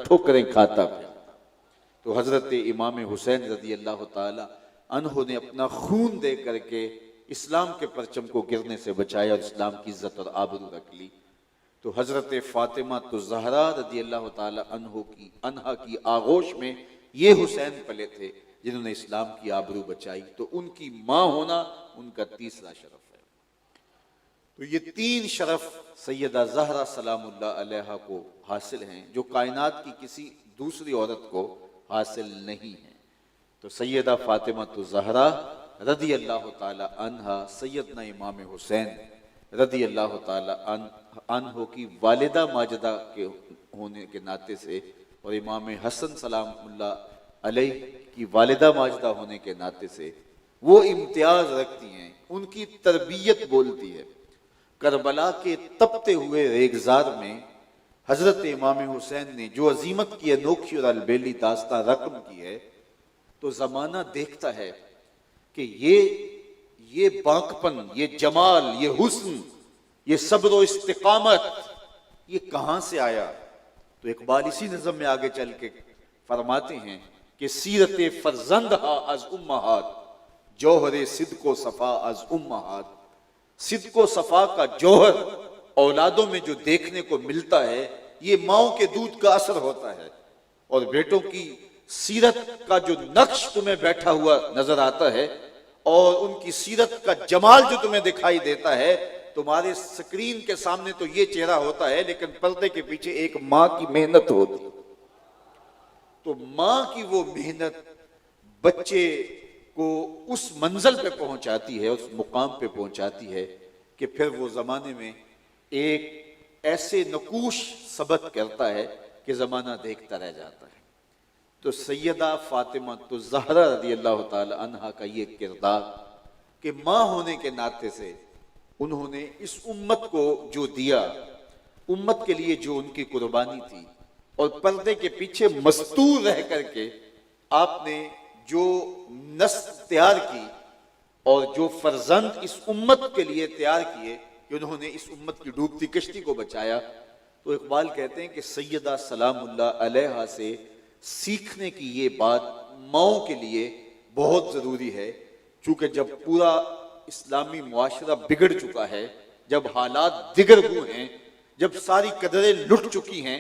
ठोकरें खाता फिरता। तो हजरत इमाम हुसैन रज़ी अल्लाह ताला अन्हो ने अपना खून दे करके इस्लाम के परचम को गिरने से बचाया और इस्लाम की इज्जत और आबरू रख ली। तो हजरत फातिमा तो ज़हरा रज़ी अल्लाह ताला अन्हा की आगोश में ये हुसैन पले थे जिन्होंने इस्लाम की आबरू बचाई। तो उनकी माँ होना उनका तीसरा शरफ है। तो ये तीन शरफ सैयदा ज़हरा सलामुल्लाह अलैहा को हासिल हैं जो कायनात की किसी दूसरी औरत को हासिल नहीं है। तो सैयदा फातिमा तो ज़हरा रज़ी अल्लाह ताला अन्हा सैयदना इमाम हुसैन रज़ी अल्लाह ताला अन्हो की वालिदा माजिदा के होने के नाते से और इमाम हसन सलामुल्लाह अलैह की वालिदा माजिदा होने के नाते से वो इम्तियाज रखती हैं, उनकी तरबियत बोलती है। करबला के तपते हुए रेगजार में हजरत इमाम हुसैन ने जो अजीमत की अनोखी और अलबेली दास्तां रकम की है, तो जमाना देखता है कि ये बांकपन, ये जमाल, ये हुस्न, ये सब्र और इस्तिकामत ये कहां से आया। तो इकबाल इसी नज़म में आगे चल के फरमाते हैं कि सीरत फरजंद हा अज उम्महात जौहर सिद्को सफा अज उम्महात। सिद्को सफा का जौहर औलादों में जो देखने को मिलता है ये माओ के दूध का असर होता है। और बेटों की सीरत का जो नक्श तुम्हें बैठा हुआ नजर आता है और उनकी सीरत का जमाल जो तुम्हें दिखाई देता है, तुम्हारे स्क्रीन के सामने तो ये चेहरा होता है लेकिन पर्दे के पीछे एक माँ की मेहनत होती है। तो माँ की वो मेहनत बच्चे को उस मंजिल पे पहुंचाती है, उस मुकाम पे पहुंचाती है कि फिर वो जमाने में एक ऐसे नकूश सबत करता है कि जमाना देखता रह जाता है। तो सैयदा फातिमा तो ज़हरा रज़ी अल्लाह ताला अन्हा का ये किरदार कि माँ होने के नाते से उन्होंने इस उम्मत को जो दिया, उम्मत के लिए जो उनकी कुर्बानी थी और पर्दे के पीछे मस्तूर रह करके आपने जो नस्ल तैयार की और जो फर्जंद इस उम्मत के लिए तैयार किए कि उन्होंने इस उम्मत की डूबती कश्ती को बचाया। तो इकबाल कहते हैं कि सैयदा सलामुल्लाह अलैहा से सीखने की ये बात माओ के लिए बहुत ज़रूरी है, क्योंकि जब पूरा इस्लामी मुआशरा बिगड़ चुका है, जब हालात दिगर हुए हैं, जब सारी कदरें लुट चुकी हैं,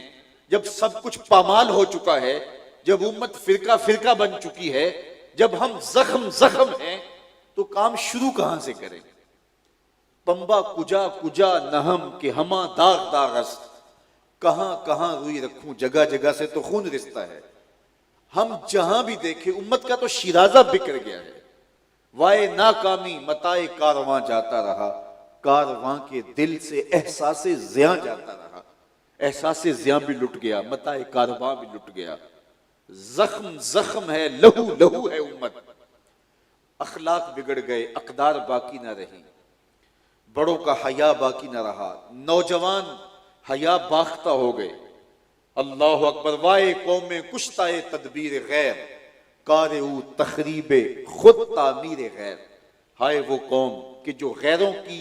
जब सब कुछ पामाल हो चुका है, जब उम्मत फिरका फिरका बन चुकी है, जब हम जख्म हैं, तो काम शुरू कहां से करें। पंबा कुजा कुजा नहम के हमा दाग दागस, कहां कहां रुई रखूं जगह जगह से तो खून रिश्ता है। हम जहां भी देखें उम्मत का तो शिराजा बिखर गया है। वाए नाकामी मताए कारवां जाता रहा, कारवां के दिल से एहसास ज़िया जाता रहा। एहसास ज़िया भी लुट गया, मताए कारवां भी लुट गया। जख्म जख्म है, लहू लहू है उम्मत। अखलाक बिगड़ गए, अकदार बाकी ना रही, बड़ों का हया बाकी ना रहा, नौजवान हया बाख्ता हो गए। अल्लाह अकबर। वाए कौम में कुश्ताए तदबीर गैर, कार तखरीबे खुद तामीर गैर। हाय वो कौम कि जो गैरों की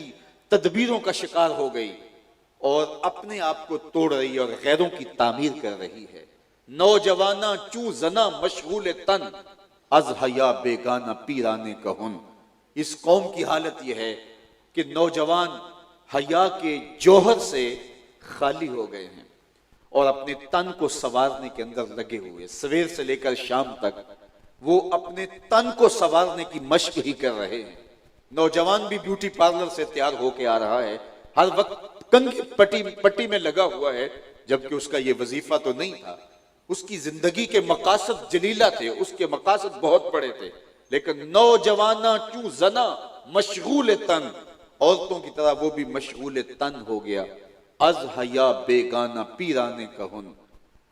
तदबीरों का शिकार हो गई और अपने आप को तोड़ रही और गैरों की तामीर कर रही है। नौजवाना चू जना मशगूल तन, अज हया बेगाना पीराने कहन। इस कौम की हालत यह है कि नौजवान हया के जौहर से खाली हो गए हैं और अपने तन को संवारने के अंदर लगे हुए। सवेर से लेकर शाम तक वो अपने तन को संवारने की मशक ही कर रहे हैं। नौजवान भी ब्यूटी पार्लर से तैयार होके आ रहा है, हर वक्त कंघी पट्टी में लगा हुआ है, जबकि उसका ये वजीफा तो नहीं था। उसकी जिंदगी के मकासद जलीला थे, उसके मकासद बहुत बड़े थे, लेकिन नौजवाना क्यों जना मशगूल तन, औरतों की तरह वो भी मशगूल तन हो गया। अज हया बेगाना पीराने कहन।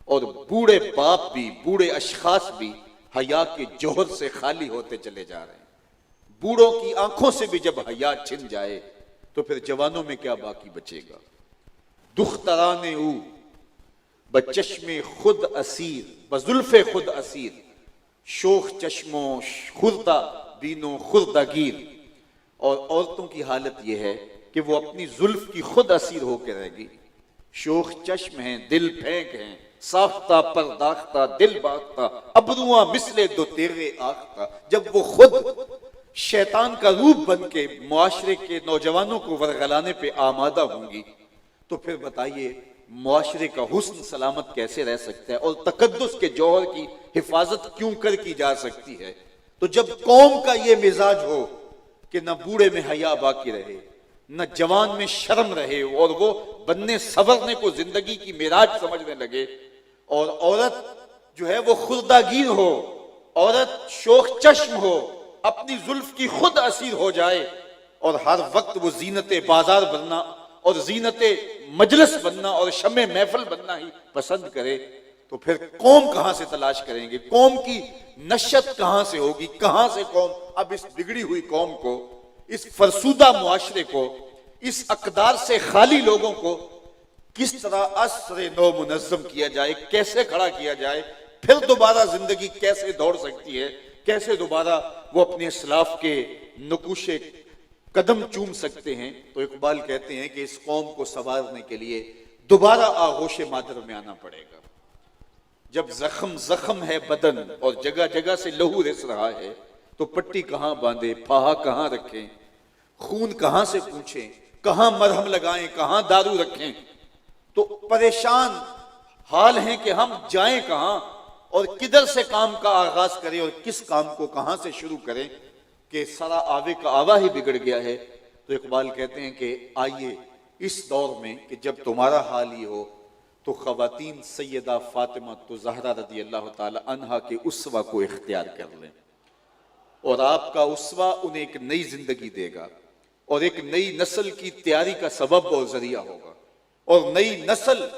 और बूढ़े बाप भी, बूढ़े अशखास भी हया के जोहर से खाली होते चले जा रहे हैं। बूढ़ों की आंखों से भी जब हया छिन जाए तो फिर जवानों में क्या बाकी बचेगा। दुख्तराने ऊ बचश्मे खुद असीर, बजुल्फे खुद असीर, शोख चश्मो खुर्दा बीनो खुर्दागीर। और औरतों की हालत यह है कि वो अपनी जुल्फ की खुद असीर होकर रहेगी। शोख चश्म हैं, दिल फेंक हैं, साख्ता परदाख्ता दिल बाख्ता अबरुआ मिसले दो तेरे आख्ता। जब वो खुद शैतान का रूप बन के मुआशरे के नौजवानों को वरगलाने पे आमादा होंगी, तो फिर बताइए मुआशरे का हुस्न सलामत कैसे रह सकता है और तकद्दुस के जौहर की हिफाजत क्यों कर की जा सकती है। तो जब कौम का ये मिजाज हो कि न बूढ़े में हया बाकी रहे, न जवान में शर्म रहे, और वो बनने सवरने को जिंदगी की मिराज समझने लगे, और औरत जो है वो खुर्दागीर हो, औरत शोख चश्म हो, अपनी जुल्फ की खुद असीर हो जाए, और हर वक्त वो जीनत बाजार बनना और जीनत मजलिस बनना और शमे महफिल बनना ही पसंद करे, तो फिर कौम कहां से तलाश करेंगे? कौम की नशत कहां से होगी? कहां से कौम अब इस बिगड़ी हुई कौम को, इस फरसूदा मुआशरे को, इस अकदार से खाली लोगों को किस तरह असरे नौ मुनज़्ज़म किया जाए, कैसे खड़ा किया जाए, फिर दोबारा जिंदगी कैसे दौड़ सकती है, कैसे दोबारा वो अपने इस्लाफ के नकुशे कदम चूम सकते हैं। तो इकबाल कहते हैं कि इस कौम को संवारने के लिए दोबारा आगोश मादर में आना पड़ेगा। जब जख्म जख्म है बदन और जगह जगह से लहू रिस रहा है, तो पट्टी कहां बांधे, फाहा कहां रखें, खून कहां से पूछें, कहां मरहम लगाएं, कहां दारू रखें। तो परेशान हाल है कि हम जाएं कहां और किधर से काम का आगाज करें और किस काम को कहां से शुरू करें कि सारा आवे का आवा ही बिगड़ गया है। तो इकबाल कहते हैं कि आइए इस दौर में कि जब तुम्हारा हाल ही हो, तो खवातीन सैयदा फातिमा तो ज़हरा रज़ी अल्लाह ताला अन्हा के उसवा को इख्तियार कर लें, और आपका उसवा उन्हें एक नई जिंदगी देगा और एक नई नस्ल की तैयारी का सबब और जरिया होगा, और नई नस्ल